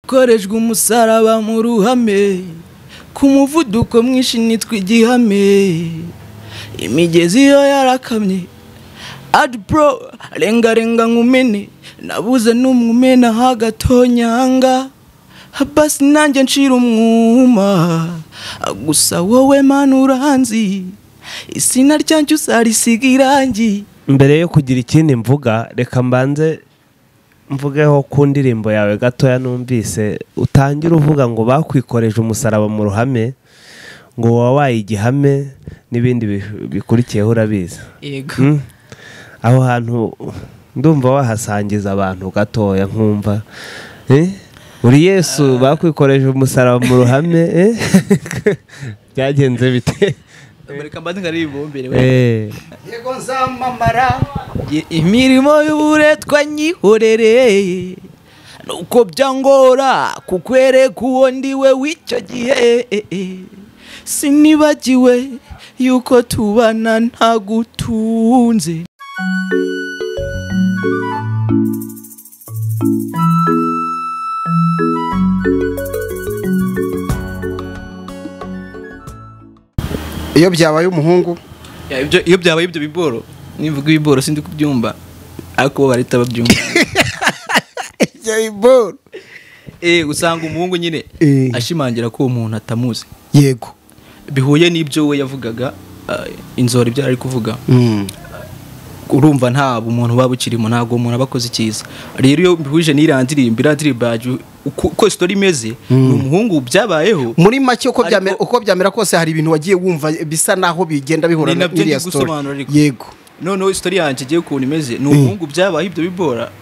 korejwe umusaraba mu ruhame ku muvuduko mwinshi nitwa igihame imigezi yo yarakamye adpro renga nkumene nabuze n'umwumena hagatonyanga basi nanjye nshira umwuma gusa wowe mana uranzi isina ryanjye uzarisiga irangi. Mbere yo kugira ikindi mvuga reka mbanze mvugeho ku ndirimbo yawe gatoya numvise utangira uvuga ngo bakwikoreje umusaraba mu ruhame ngo wabaye igihame n'ibindi bikurikiyeho urabizi. Yego. Aho hantu ndumva wahasangiza abantu gatoya nkumva uri Yesu bakwikoreje umusaraba mu ruhame byagenze bite? Amerika mbaze ngari ibombere we. Yego nzamamara imirimo y'uburetwa nyihorere nuko byangora kukwereka uwo ndiwe w'icyo gihe sinibagiwe yuko tubana ntagutunze. Iyo byabaye umuhungu iyo byabaye ibyo biboro nivuga ibiboro sindi kubyumva ariko barita babyumva. Ibyo biboro usanga umuhungu nyine ashimangira ko umuntu atamuzi. Yego bihuye n'ibyo we yavugaga inzora ibyo ari kuvuga. Urumva nta umuntu babukirimo ntago umuntu abakoze ikiza. Rero iyo bihuje n'irandirimba uko story imeze umuhungu byabayeho muri make uko byamera kose hari ibintu wagiye wumva bisa naho bigenda bihura n'iriya story. Yego none story yanjye giye ukuntu imeze n'umuhungu byabaye ibyo bibora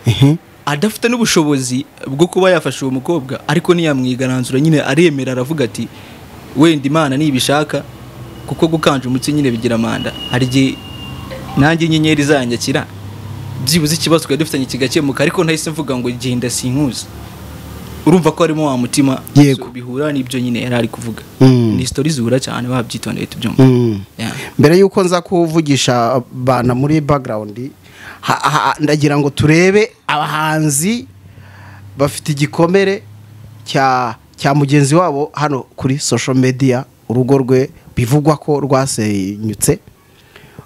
adafite n'ubushobozi bwo kuba yafasha uwo mukobwa ariko niyamwigaranzura nyine aremera aravuga ati wenda Imana nibishaka kuko gukanje umutsi nyine bigira manda hari gihe nanjye inyenyeri zanyakira byibuze ikibazo twari dufitanye kigakemuka ariko ntahise mvuga ngo genda sinkuzi. Urumva ko arimo wa mutima bihura n'ibyo nyine yari ari kuvuga. Ni story zihura cyane babyitondeye tubyumva. Mbere yuko nza kuvugisha bana muri background ndagira ngo turebe abahanzi bafite igikomere cya mugenzi wabo hano kuri social media urugo rwe bivugwa ko rwasenyutse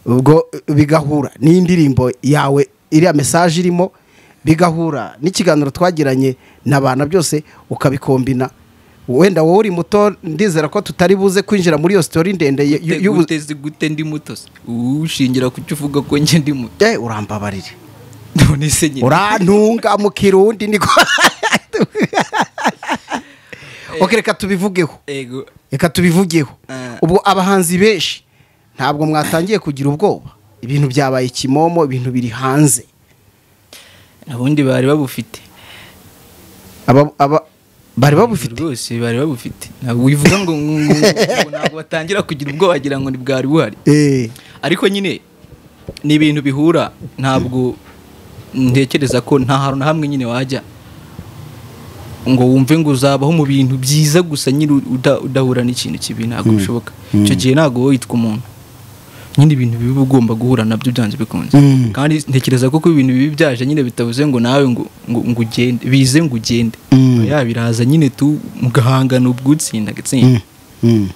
ubwo bigahura n'indirimbo yawe iriya message irimo bigahura n'ikiganiro twagiranye n'abana byose ukabikombina. Wenda wowe uri muto ndizera ko tutari buze kwinjira muri iyo story ndende y'ubutezi gute ndi muto ushingira ku cyo uvuga ko nge ndi muto urambabarire none se nyine urantunga mu kirundi niko reka tubivugeho. Yego reka tubivugeho. Ubwo abahanzi benshi ntabwo mwatangiye kugira ubwoba ibintu byabaye kimomo ibintu biri hanze nabundi bari babufite bari babufite rwose bari babufite ntabwo wivuga ngo ntabwo batangira kugira ubwoba wagira ngo ni bwari buhari ariko nyine ni ibintu bihura ntabwo ntekereza ko nta hantu na hamwe nyine wajya ngo wumve ngo uzabaho mu bintu byiza gusa nyine udahura n'ikintu kibi ntabwo bishoboka. Icyo gihe ntabwo witwa umuntu nyine ibintu bibi ugomba guhura nabyo byanze bikunze. Kandi ntekereza ko ibintu bibi byaje nyine bitavuze ngo nawe ngo ugende bize ngo ugende biraza nyine tu mugahangana ubwutsinda gatsinda.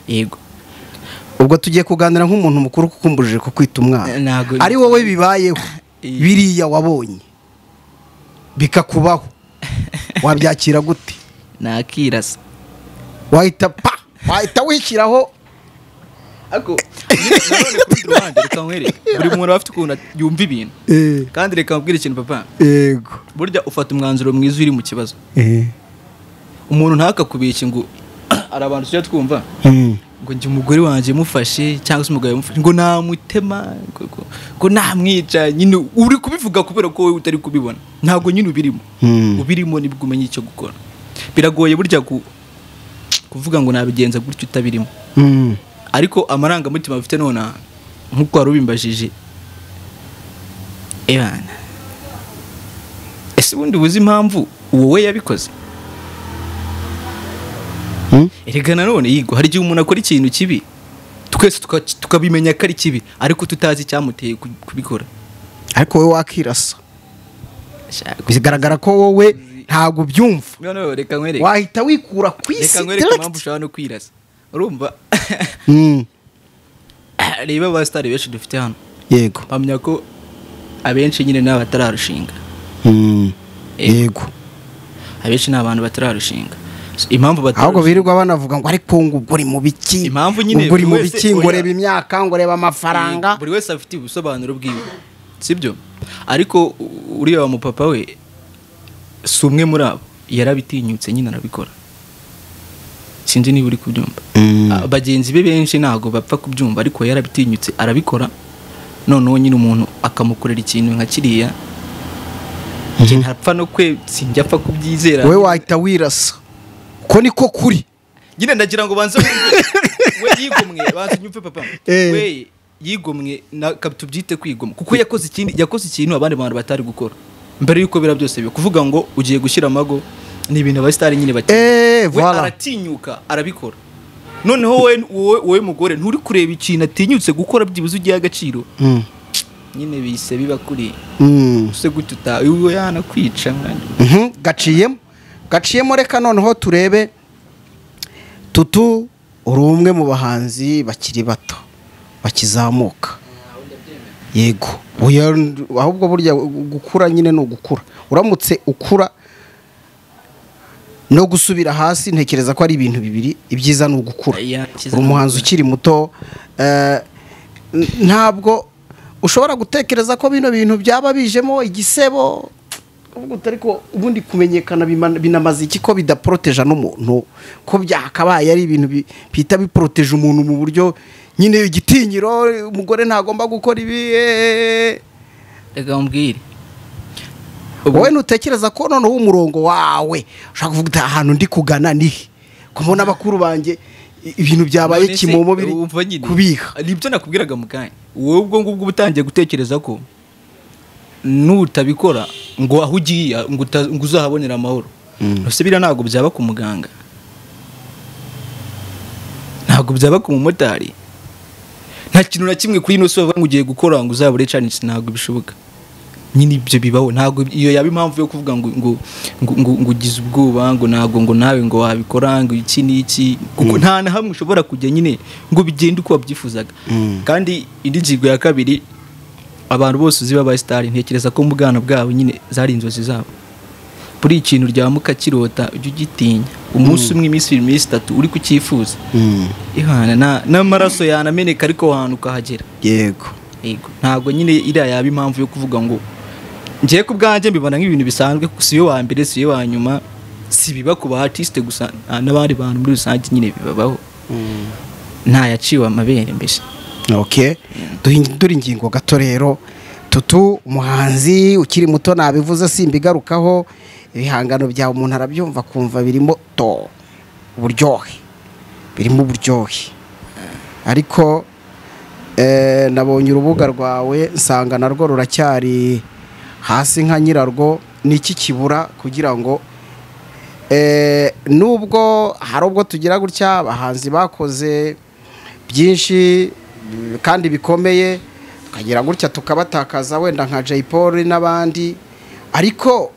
Yego ubwo tugiye kuganira nk'umuntu mukuru kukumbujije ko kwita umwana ari wowe bibayeho biriya wabonye bikakubaho wabyakira gute? Nakirasa wahita wishyiraho ako nanone kuri ruhande reka nkwereke buri muntu afite ukuntu yumva ibintu kandi reka mbwire ikintu papa. Yego burya ufata umwanzuro mwiza uri mu kibazo. Umuntu ntakakubeshye ngo arabantu cyo twumva ngo nje umugore wanje mufashe cyangwa se umugabo mufashe ngo namutema ngo namwica nyine uri kubivuga kubera ko wowe utari kubibona ntago nyine ubirimo nibwo umenye icyo gukora. Biragoye burya kuvuga ngo nabigenza gutyo utabirimo. Ariko amarangamutima bafite none nkuko warubimbajije ese ubundi buzi impamvu wowe yabikoze? Erega nanone yigo hari igihe umuntu akora ikintu kibi twese tukabimenya ko ari kibi ariko tutazi icyamuteye kubikora. Ariko wowe wakirasa bigaragara ko wowe ntabwo byumva none reka nkwereke wahita wikura ku isi reka nkwereke impamvu ushobora no kwirasa urumva reba abasitari benshi dufite hano yego mpamya ko abenshi nyine nabo batararushinga yego abenshi ni abantu batararushinga impamvu ahubwo birirwa banavuga ngo ariko ngo uri mu biki impamvu nyine uri mu biki ngo reba imyaka ngo reba amafaranga buri wese afite ubusobanuro bwiwe sibyo ariko uriya wa mupapa we si umwe muri abo yarabitinyutse nyine arabikora sinzi niba uri kubyumva bagenzi be benshi ntabwo bapfa kubyumva ariko yarabitinyutse arabikora noneho nyine umuntu akamukorera ikintu nka kiriya njye ntapfa no kwe sinjya apfa kubyizera we wahita wirasa ko niko kuri nyine ndagira ngo banze we yigomwe banze nyumve papa we yigomwe tubyite kwigomwa kuko yakoze ikintu abandi bantu batari gukora mbere yuko bira byose biyo kuvuga ngo ugiye gushyira amago ni ibintu abasitari nyine bakora we aratinyuka arabikora noneho wowe mugore nturi kureba ikintu atinyutse gukora byibuze ugiye agaciro nyine bise biba kuri use gututa uwo yana kwica gaciyemo reka noneho turebe tutu uri umwe mu bahanzi bakiri bato bakizamuka yego ahubwo burya gukura nyine no gukura uramutse ukura no gusubira hasi ntekereza ko ari ibintu bibiri ibyiza ni ugukura umuhanzi ukiri muto ntabwo ushobora gutekereza ko bino bintu byaba bijemo igisebo ariko ubundi kumenyekana binamaze iki ko bidaporoteja n'umuntu ko byakabaye ari ibintu bihita biporoteje umuntu mu buryo nyine igitinyiro umugore ntagomba gukora ibi reka mbwire wowe ntutekereza ko noneho umurongo wawe ushaka kuvuga ahantu ndi kugana nihe ko mbona abakuru banjye ibintu byabaye kimomo biri kubiha nibyo nakubwiraga mu kanya wowe ubwo ngubwo utangiye gutekereza ko nutabikora ngo aho ugiye ngo uzahabonera amahoro ese biriya ntabwo byaba ku muganga ntabwo byaba ku mumotari nta kintu na kimwe kuri ino si bavuga ngo ugiye gukora ngo uzabure challenge ntabwo bishoboka nyine ibyo bibaho ntabwo iyo yaba impamvu yo kuvuga ngo ugize ubwoba ngo ntabwo ngo nawe ngo wabikora ngo iki n'iki kuko nta na hamwe ushobora kujya nyine ngo bigende uko wabyifuzaga kandi indi ngingo ya kabiri abantu bose uzi b'abasitari ntekereza ko mu bwana bwabo nyine zari inzozi zabo buri ikintu ryamuka kirota ujye ugitinya umunsi umwe iminsi 2 iminsi 3 uri kucyifuza ihana n'amaraso yanameneka ariko ahantu ukahagera yego ntabwo nyine iriya yaba impamvu yo kuvuga ngo ngiye ku bwanjye mbibona nk'ibintu bisanzwe si yo wa mbere si yo wa nyuma si biba ku ba artiste gusa n'abandi bantu muri rusange nyine bibabaho nta yaciwe amabere mbese duhindura ingingo gato rero tutu umuhanzi ukiri muto nabivuze simbigarukaho ibihangano byawe umuntu arabyumva kumva birimo uburyohe ariko nabonye urubuga rwawe nsanga narwo ruracyari hasi nka nyirarwo ni iki kibura kugira ngo nubwo hari ubwo tugira gutya abahanzi bakoze byinshi kandi bikomeye tukagira gutya tukabatakaza wenda nka Jay Paul n'abandi ariko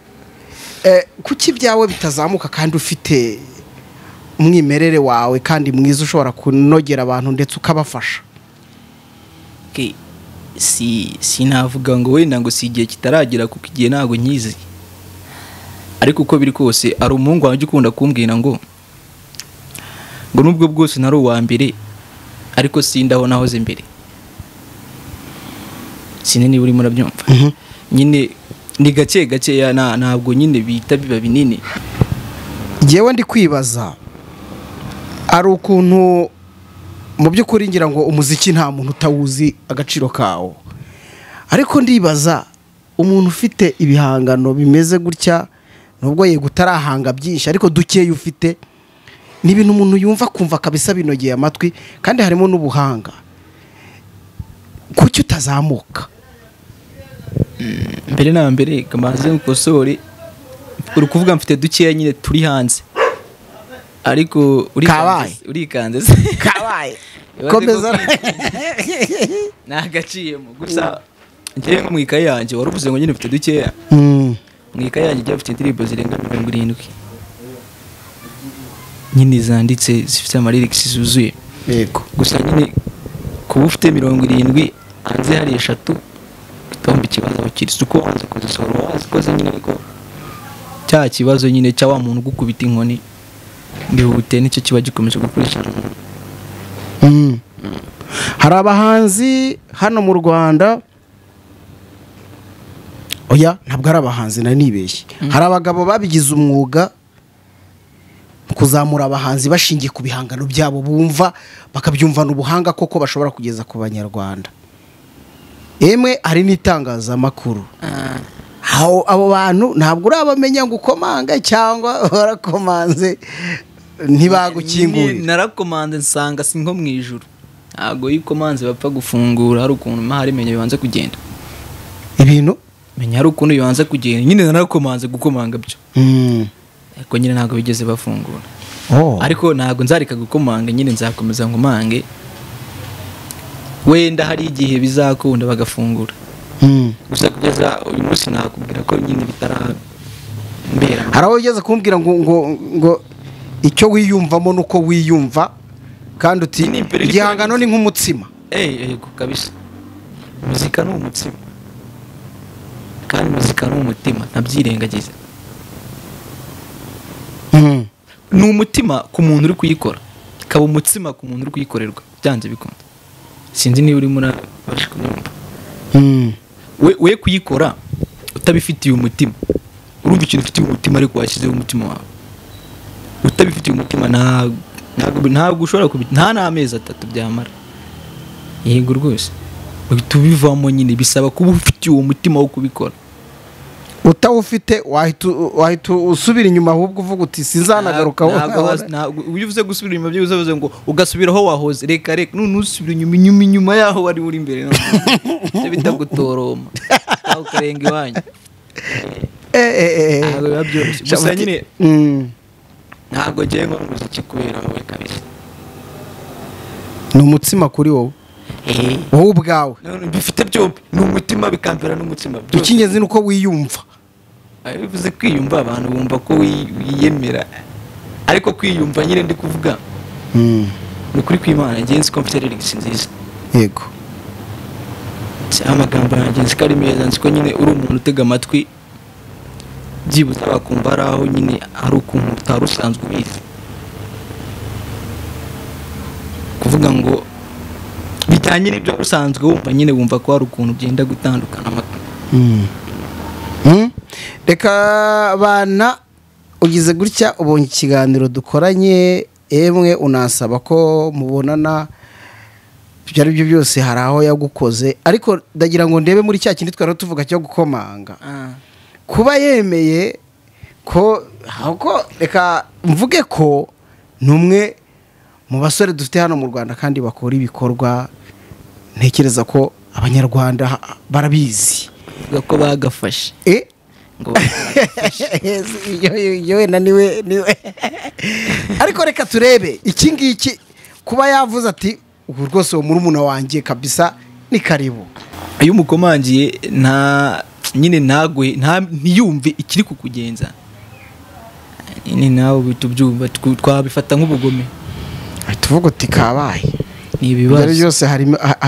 kuki byawe bitazamuka kandi ufite umwimerere wawe kandi mwiza ushobora kunogera abantu ndetse ukabafasha sinavuga ngo wenda ngo si igihe kitaragera kuko igihe ntabwo nkizi ariko uko biri kose ari umuhungu wanjye ukunda kumbwira ngo nubwo bwose nari uwa mbere ariko sindaho nahoze mbere sinini uri murabyumva nyine ni gake gake ntabwo nyine bita biba binini ngewe ndi kwibaza ari ukuntu mu by'ukuri ngira ngo umuziki nta muntu utawuzi agaciro kawo ariko ndibaza umuntu ufite ibihangano bimeze gutya nubwo yego utarahanga byinshi ariko dukeya ufite ni ibintu umuntu yumva kumva kabisa binogeye amatwi kandi harimo n'ubuhanga kuki utazamuka mbere na mbere kamaze ukosore uri kuvuga mfite dukeya nyine turi hanze ariko urikanze kabaye komeza nagaciyemo gusa ngiye mu ikaye yanjye waruvuze ngo nyine mfite dukeya mu ikaye yanjye bafite indirimbo zirenga 70 nyine zanditse zifite amalirikisi zuzuye. Yego. Gusa nyine kuba ufite 70 hanze hari 3 bitomba ikibazo abakirisi uko wanze kuzisohora wazikoze nyine ariko cya kibazo nyine cya wa muntu gukubita inkoni bihute nicyo kiba gikomeje gukurikirana. Hari abahanzi hano mu Rwanda, oya ntabwo ari abahanzi nari nibeshye, hari abagabo babigize umwuga kuzamura abahanzi bashingiye ku bihangano byabo bumva bakabyumvana ubuhanga koko bashobora kugeza ku banyarwanda. Emwe hari n'itangazamakuru. Abo bantu ntabwo urabamenya ngo ukomanga cyangwa barakomanze ntibagukingurira. Narakomanze nsanga si nko mu ijuru, ntabwo yikomanze bapfa gufungura, hari ukuntu mahari menya bibanze kugenda ibintu menya hari ukuntu bibanze kugenda nyine narakomanze gukomanga byo ariko nyine ntabwo bigeze bafungura. Ariko ntabwo nzarika gukomanga, nyine nzakomeza nkomange, wenda hari igihe bizakunda bagafungura. Gusa kugeza uyu munsi nakubwira ko nyine bitarambera. Hari aho ugeze kumbwira ngo icyo wiyumvamo nuko wiyumva kandi uti igihangano ni nk'umutsima. Yego kabisa, muzika ni umutsima kandi muzika ni umutima, ntabyirengagiza. Ni umutima ku muntu uri kuyikora, ikaba umutsima ku muntu uri kuyikorerwa byanze bikunda. Sinzi niba uri muri abasha kubyumva. We kuyikora utabifitiye umutima, urumva ikintu ufitiye umutima ariko washyizeho umutima wawe, utabifitiye umutima ntabwo ushobora nta n'amezi 3 byamara. Yego rwose tubivamo nyine bisaba kuba ufitiye uwo mutima wo kubikora. Utawufite wahita usubira inyuma ahubwo uvuga uti sinzanagaruka. Ntabwo uvuze gusubira inyuma byo uzavuze ngo ugasubira aho wahoze. Reka nusubira inyuma yaho wari uri imbere no bita gutoroma aho karenga iwanyu. Ntabwo biba byoroshye. Gusa nyine ntabwo ngiye ngo muziki kubera wowe kabisa, ni umutsima kuri wowe. Wowe ubwawe bifite byombi, ni umutima bikambera n'umutsima. Icy'ingenzi nuko wiyumva. Bivuze kwiyumva, abantu bumva ko wiyemera, ariko kwiyumva nyine ndi kuvuga ni kuri kw'Imana. Ngenzi ko mfite lyrics nziza. Yego. Amagambo yanjye nzi ko ari meza, nzi ko nyine uri umuntu utega amatwi byibuze bakumva ari aho nyine hari ukuntu utari usanzwe ubizi. Kuvuga ngo bijyanye n'ibyo usanzwe wumva, nyine wumva ko hari ukuntu byenda gutandukana amatwi. Reka bana ugize gutya ubonye ikiganiro dukoranye, emwe unasaba ko mubonana, ibyo ari byo byose hari aho yagukoze, ariko ndagira ngo ndebe muri cya kindi twari tuvuga cyo gukomanga. Kuba yemeye ko reka mvuge ko numwe mu basore dufite hano mu Rwanda kandi bakora ibikorwa ntekereza ko abanyarwanda barabizi ko bagafashe ngo wenda niwe ariko reka turebe iki ngiki kuba yavuze ati ubu rwose uwo murumuna wanjye kabisa ni karibu. Iyo umukomangiye nyine ntiyumve ikiri kukugenza, nyine nawe bitubyumva twabifata nk'ubugome, tuvuga uti kabaye. Ni ibibazo byose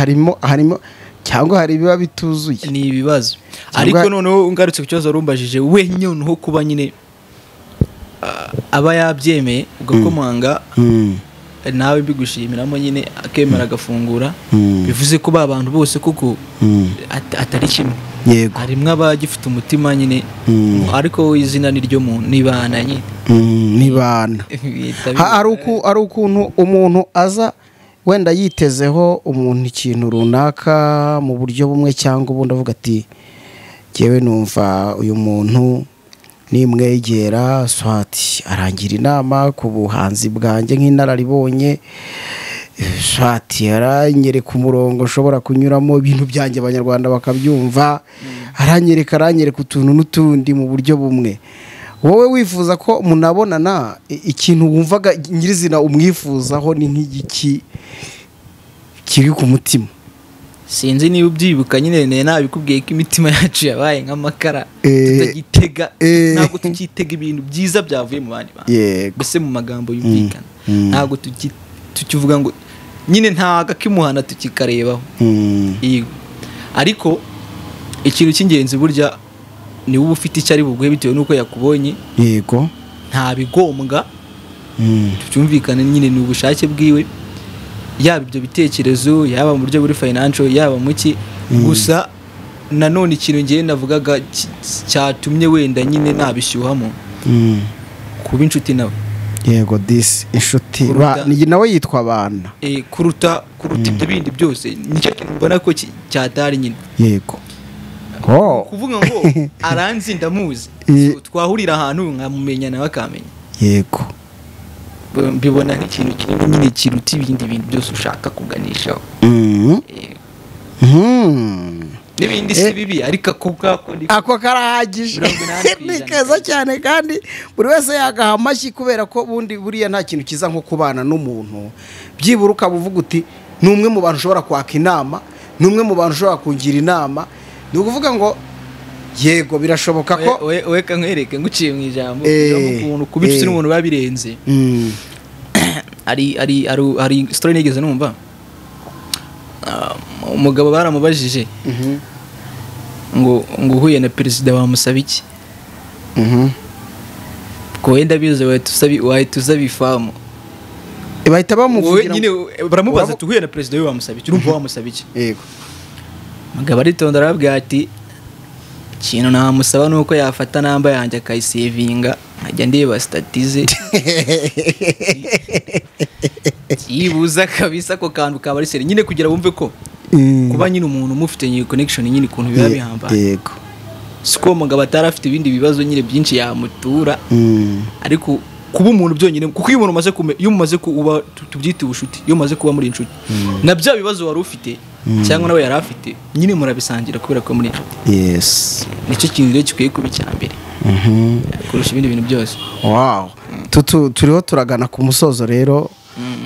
harimo cyangwa hari biba bituzuye, ni ibibazo. Ariko noneho ngarutse ku kibazo rumbajije we noneho kuba nyine aba yabyemeye ugakomanga, nawe mbigushimiramo nyine akemera agafungura, bivuze ko ba bantu bose kuko atari kimwe. Yego, harimo abagifite umutima nyine, ariko izina ni ryo muntu nibana nyine nibana. Hari ukuntu umuntu aza wenda yitezeho umuntu ikintu runaka mu buryo bumwe cyangwa ubundi, avuga ati jyewe numva uyu muntu nimwegera swati arangira inama ku buhanzi bwanjye nk'inararibonye, swati aranyereka umurongo nshobora kunyuramo ibintu byanjye abanyarwanda bakabyumva, aranyereka utuntu n'utundi mu buryo bumwe. Wowe wifuza ko munabonana, ikintu wumvaga nyirizina umwifuzaho ni nk'igiki kiri ku mutima? sinzi niba ubyibuka nyine nabikubwiye ko imitima yacu yabaye nk'amakara tutagitega ntabwo tukitega ibintu byiza byavuye mu bandi bantu mbese mu magambo yumvikana ntabwo tukivuga ngo nyine ntago akimuhana tukikarebaho ariko ikintu cy'ingenzi burya ni wowe ufite icyo ari buguhe bitewe n'uko yakubonye yego nta bigombwa tucyumvikana nyine ni ubushake bwiwe yaba ibyo bitekerezo yaba mu buryo buri financial yaba muki gusa nanone ikintu ngiye navugaga cyatumye wenda nyine nabishyuhamo kuba inshuti nawe yego disi inshuti nawe yitwa abana kuruta ibyo bindi byose nicyo kintu mbona ko cyatari nyine yego kuvuga ngo aranzi ndamuzi twahurira ahantu nkamumenya nawe akamenya yego mbibona nk'ikintu kinini nyine kiruta ibindi bintu byose ushaka kuganishaho n'ibindi si bibi ariko ako karahagije ni keza cyane kandi buri wese yagaha amashyi kubera ko buriya nta kintu kiza nko kubana n'umuntu byibura ukaba uvuga uti ni umwe mu bantu ushobora kwaka inama ni umwe mu bantu ushobora kungira inama ni ukuvuga ngo yego birashoboka ko weka nkwereke nguciye mu ijambo ukuntu kuba inshuti n'umuntu biba birenze hari story nigeze numva umugabo baramubajije ngo uhuye na perezida wamusaba iki ko wenda bize wahita usaba ifamu bahita bamuvugira nyine baramubaza ati uhuye na perezida we wamusaba iki urumva wamusaba iki yego umugabo aritonda arababwira ati ikintu namusaba nuko yafata namba yanjye akayisevinga nkajya ndeba statize yibuza kabisa ko kantu kaba ari seri nyine kugira bumve ko kuba nyine umuntu umufitanye connection nyine ukuntu biba bihambaye yego siko umugabo atarafite ibindi bibazo nyine byinshi yamutura ariko kuba umuntu byonyine kuko iyo umaze kuba tubyita ubushuti iyo umaze kuba muri inshuti na bya bibazo wari ufite cyangwa nawe yari afite nyine murabisangira kubera ko muri inshuti yes nicyo kintu rero gikwiye kuba icyambere kurusha ibindi bintu byose wow turiho turagana ku musozo rero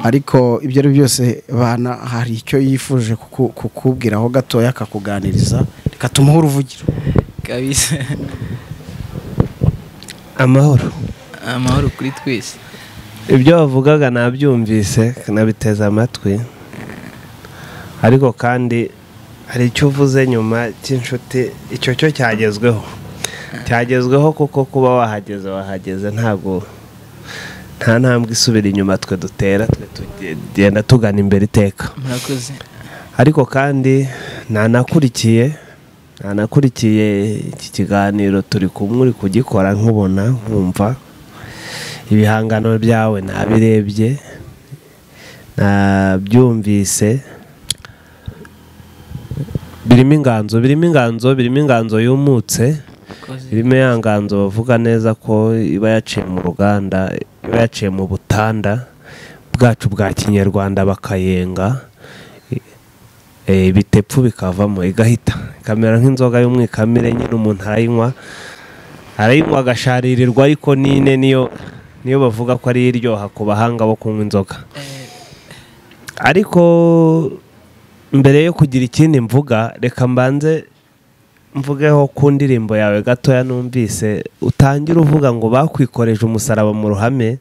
ariko ibyo ari byose bana hari icyo yifuje kukubwiraho gatoya akakuganiriza reka tumuhe uruvugiro kabisa amahoro kuri twese ibyo wavugaga nabyumvise nabiteze amatwi ariko kandi hari icyo uvuze nyuma cy'inshuti icyo cyo cyagezweho kuko kuba wahageze ntabwo nta ntambwe isubira inyuma twe dutera twe tugenda tugana imbere iteka murakoze ariko kandi nanakurikiye iki kiganiro turi kumwe uri kugikora nkubona nkumva ibihangano byawe nabirebye nabyumvise birimo inganzo yumutse birimo ya nganzo bavuga neza ko iba yaciye mu ruganda iba yaciye mu butanda bwacu bwa kinyarwanda bakayenga ibitepfu bikavamo igahita ikamera nk'inzoga y'umwikamire nyine umuntu arayinywa agasharirirwa ariko nine niyo bavuga ko ari iryoha ku bahanga bo kunywa inzoga ariko mbere yo kugira ikindi mvuga reka mbanze mvugeho ku ndirimbo yawe gatoya numvise utangira uvuga ngo bakwikoreje umusaraba mu ruhame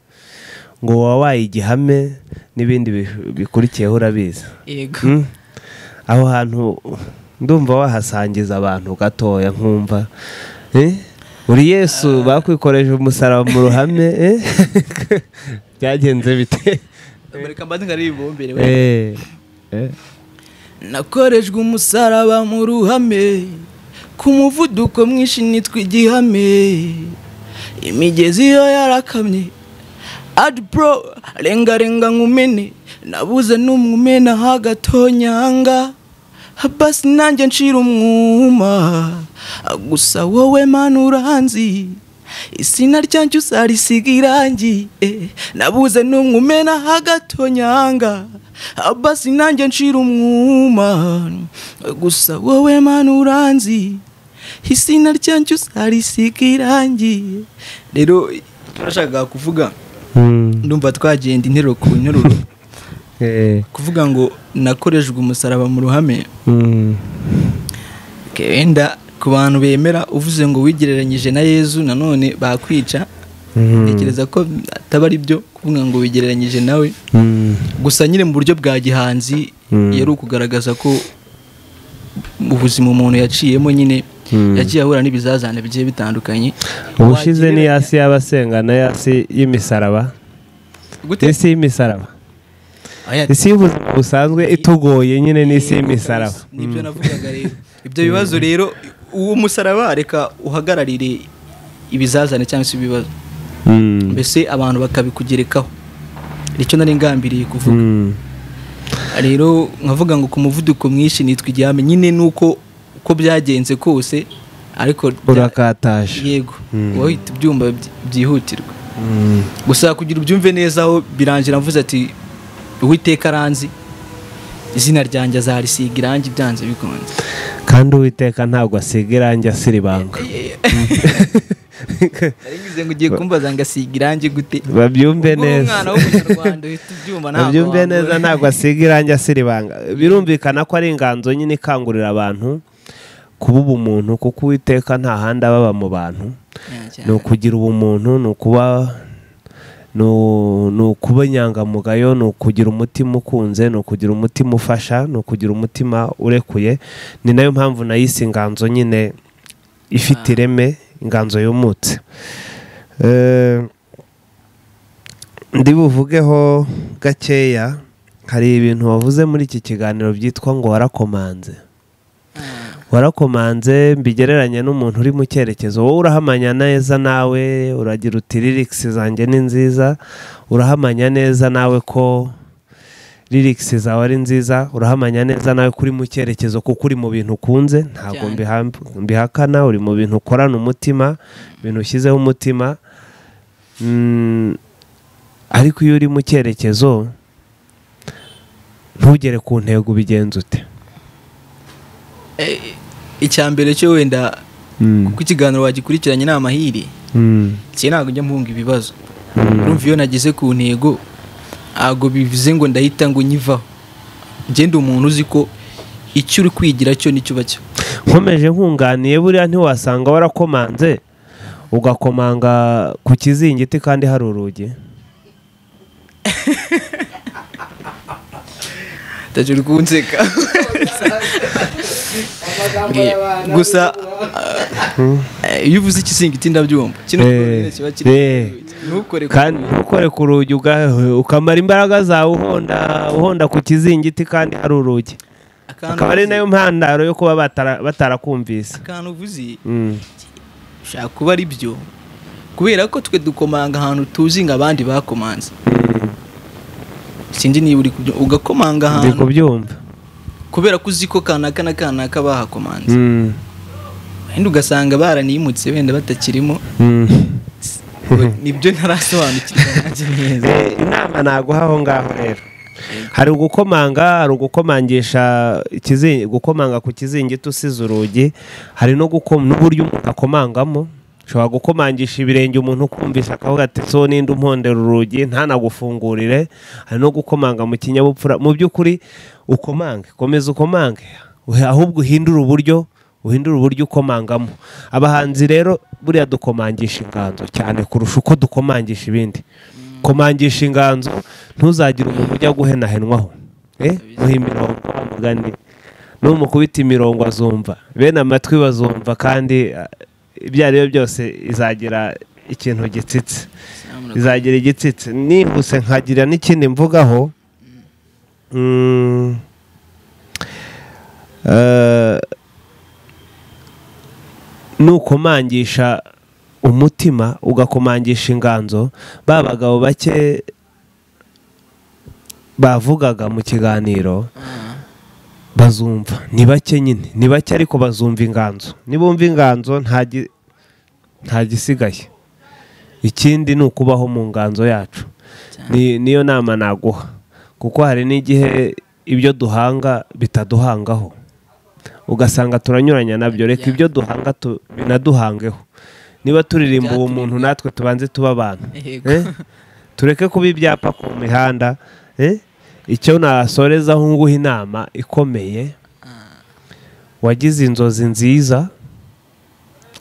ngo wabaye igihame n'ibindi bikurikiyeho urabizi yego aho hantu ndumva wahasangiza abantu gatoya nkumva uri Yesu bakwikoreje umusaraba mu ruhame byagenze bite reka mbanze ngaribombere nakorejwe umusaraba mu ruhame ku muvuduko mwinshi nitwa igihame imigezi yo yarakamye adipro renga nkumene nabuze n'umwumena hagatonyanga basi nanjye nshira umwuma gusa wowe mana uranzi isina ryanjye uzarisiga irangi nabuze n'umwumena hagatonyanga basi nanjye nshira umwuma gusa wowe mana uranzi isina ryanjye uzarisiga irangi rero turashaka kuvuga ndumva twagenda interuro ku nteruro kuvuga ngo nakorejwe umusaraba mu ruhame wenda ku bantu bemera uvuze ngo wigereranyije na Yezu nanone bakwica. Ntekereza ko ataba ari byo kuvuga ngo wigereranyije nawe, gusa nyine mu buryo bwa gihanzi yari ukugaragaza ko ubuzima umuntu yaciyemo nyine yagiye ahura n'ibizazane bigiye bitandukanye. Ubushize ni yasi y'abasenga na yasi y'imisaraba. Isi y'imisaraba, isi y'ubuzima busanzwe itugoye nyine n'isi y'imisaraba. Nibyo navugaga rero. Ibyo bibazo rero uwo musaraba reka uhagararire ibizazane cyangwa se ibibazo, mbese abantu bakabikugerekaho. Nicyo nari ngambiriye kuvuga. Rero nkavuga ngo ku muvuduko mwinshi nitwa igihame nyine nuko uko byagenze kose, ariko urakataje. Yego, wahita ibyumba byihutirwa. Gusa kugira ubyumve neza aho birangira mvuze ati Uwiteka aranzi, izina ryanjye azarisiga irangi byanze bikunze. Kandi Uwiteka ntabwo asiga irangi asira ibanga. Arigize ngo ugiye kumbaza ngo asiga irangi gute? Babyumve neza. Umwana w'umunyarwanda uhita ubyumva ntabwo. Babyumve neza ntabwo asiga irangi asira ibanga. Birumvikana ko ari inganzo nyine ikangurira abantu kuba ubumuntu, kuko Uwiteka nta handi ababa mu bantu. Ni ukugira ubumuntu, ni ukuba inyangamugayo, ni ukugira umutima ukunze, ni ukugira umutima ufasha, ni ukugira umutima urekuye. Ni nayo mpamvu nayise inganzo nyine ifite ireme, inganzo yumutse. Ndibuvugeho gakeya, hari ibintu wavuze muri iki kiganiro byitwa ngo warakomanze. Warakomanze mbigereranya n'umuntu uri mu cyerekezo. Wowe urahamanya neza nawe, uragira uti lyrics zanjye ni nziza, urahamanya neza nawe ko lyrics zawe ari nziza, urahamanya neza nawe kuri mu cyerekezo kuko uri mu bintu ukunze, ntabwo mbihakana, uri mu bintu ukorana umutima, ibintu ushyizeho umutima. Ariko iyo uri mu cyerekezo ntugere ku ntego ubigenza ute? Icyambere cyo wenda kuko ikiganiro wagikurikiranye n'amahiri, ntabwo njya mpunga ibibazo. Urumva iyo nagize ku ntego ntabwo bivuze ngo ndahita ngo nyivaho. Ngende umuntu uzi ko icyo uri kwigira cyo nicyo bacyo. Nkomeje nkunganiye, buriya ntiwasanga warakomanze ugakomanga ku kizingiti kandi hari urugi. Tajuri kunseka. Gusa iyo uvuze ikizingiti ndabyumva. Kino kiba kiri ntukore ku rugi ukamara imbaraga zawe uhonda ku kizingiti kandi hari urugi. Akaba ari nayo mpandaro yo kuba batarakumvise. Akantu uvuze ushaka kuba ari byo, kubera ko twe dukomanga ahantu tuzi ngo abandi bakomanze. Sinzi niba uri ugakomanga ahantu ndi kubyumva, kubera ko uzi ko kanaka na kanaka bahakomanze. Wenda ugasanga baranimutse wenda batakirimo. Nibyo ntarasobanukirwa nanjye neza. Inama naguha aho ngaho rero, hari ugukomangisha gukomanga ku kizingiti usize urugi, hari n'uburyo umuntu akomangamo. Ushobora gukomangisha ibirenge umuntu ukumvisha akavuga ati so ninde umpondera urugi ntanagufungurire. Hari no gukomanga mu kinyabupfura. Mu by'ukuri ukomange, komeza ukomange, ahubwo uhindura uburyo ukomangamo. Abahanzi rero buriya dukomangisha inganzo cyane kurusha uko dukomangisha ibindi. Komangisha inganzo, ntuzagire umuntu ujya guhenahenwaho. Muha imirongo mugani, n'umukubita imirongo azumva, bene amatwi bazumva, kandi ibyo ari byo byose izagira ikintu gitsitse, izagira igitsitse. Nihuse nkagira n'ikindi mvugaho, nukomangisha umutima ugakomangisha inganzo. Ba bagabo bake bavugaga mu kiganiro bazumva, ni bake nyine, ni bake ariko bazumva inganzo. Nibumva inganzo nta gisigaye. Ikindi ni ukubaho mu nganzo yacu. Niyo nama naguha, kuko hari n'igihe ibyo duhanga bitaduhangaho, ugasanga turanyuranya nabyo. Reka ibyo duhanga binaduhangeho. Niba turirimba ubumuntu natwe tubanze tuba abantu, tureke kuba ibyapa ku mihanda. icyo nasorezaho nguha inama ikomeye, wagize inzozi nziza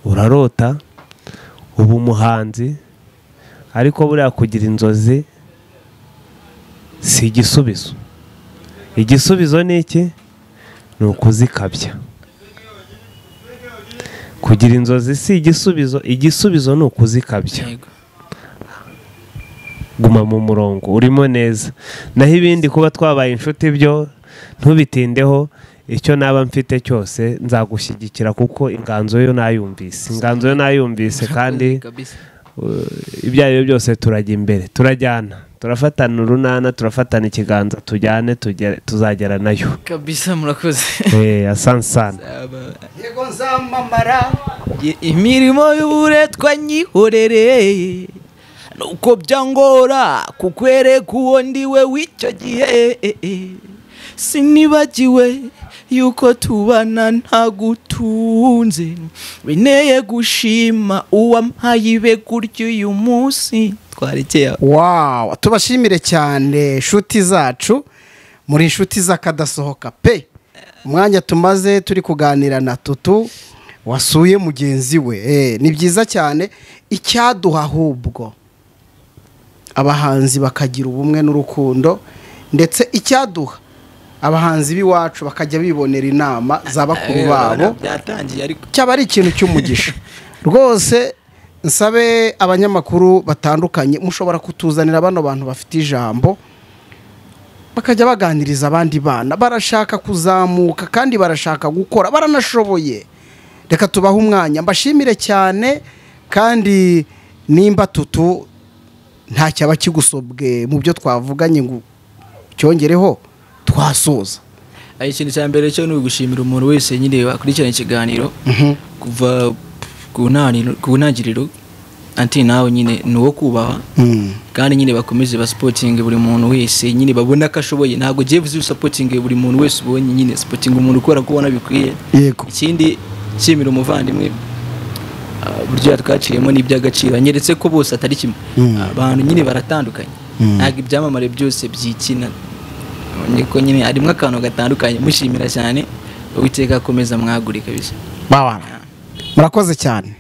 urarota uba umuhanzi, ariko buriya kugira inzozi si igisubizo. Igisubizo ni iki? Ni ukuzikabya. Kugira inzozi si igisubizo, igisubizo ni ukuzikabya. Guma mu murongo urimo neza, naho ibindi kuba twabaye inshuti byo ntubitindeho. Icyo naba mfite cyose nzagushyigikira, kuko inganzo yo nayumvise, kandi ibyo ari byo byose turajya imbere, turajyana, turafatana urunana, turafatana ikiganza, tujyane tuzagera nayo kabisa. Murakoze. Asante sana. Yego nzamamara imirimo y'uburetwa nyihorere, nuko byangora kukwereka uwo ndiwe w'icyo gihe. Sinibagiwe yuko tubana ntagutunze, bineye gushima uwampaye ibe gutyo uyu munsi twarekeye. Wow, tubashimire cyane inshuti zacu, muri inshuti z'akadasohoka pe. Umwanya tumaze turi kuganira na Tutu wasuye mugenzi we, ni byiza cyane. Icyaduha ahubwo abahanzi bakagira ubumwe n'urukundo, ndetse icyaduha abahanzi b'iwacu bakajya bibonera inama z'abakuru babo, cyaba ari ikintu cy'umugisha rwose. Nsabe abanyamakuru batandukanye, mushobora kutuzanira bano bantu bafite ijambo, bakajya baganiriza abandi bana barashaka kuzamuka kandi barashaka gukora, baranashoboye. Reka tubahe umwanya. Mbashimire cyane, kandi nimba Tutu nta cyaba kigusobwe mu byo twavuganye ngo cyongereho, twasoza. Ikintu cya mbere cyo ni ugushimira umuntu wese nyine wakurikirana ikiganiro kuva ku ntangiriro anti nawe nyine ni uwo kubaha, kandi nyine bakomeze basporting buri muntu wese nyine babona ko ashoboye. Ntabwo giye vuze supporting buri muntu wese ubonye, nyine supporting umuntu ukora kubona bikwiye. Ikindi nshimira umuvandimwe buryo yatwaciyemo n'iby'agaciro, anyeretse ko bose atari kimwe. Abantu nyine baratandukanye, ntabwo ibyamamare byose byikina, niko nyine harimo akantu gatandukanye. Mushimira cyane, Uwiteka akomeza mwagurika bisa. Murakoze cyane.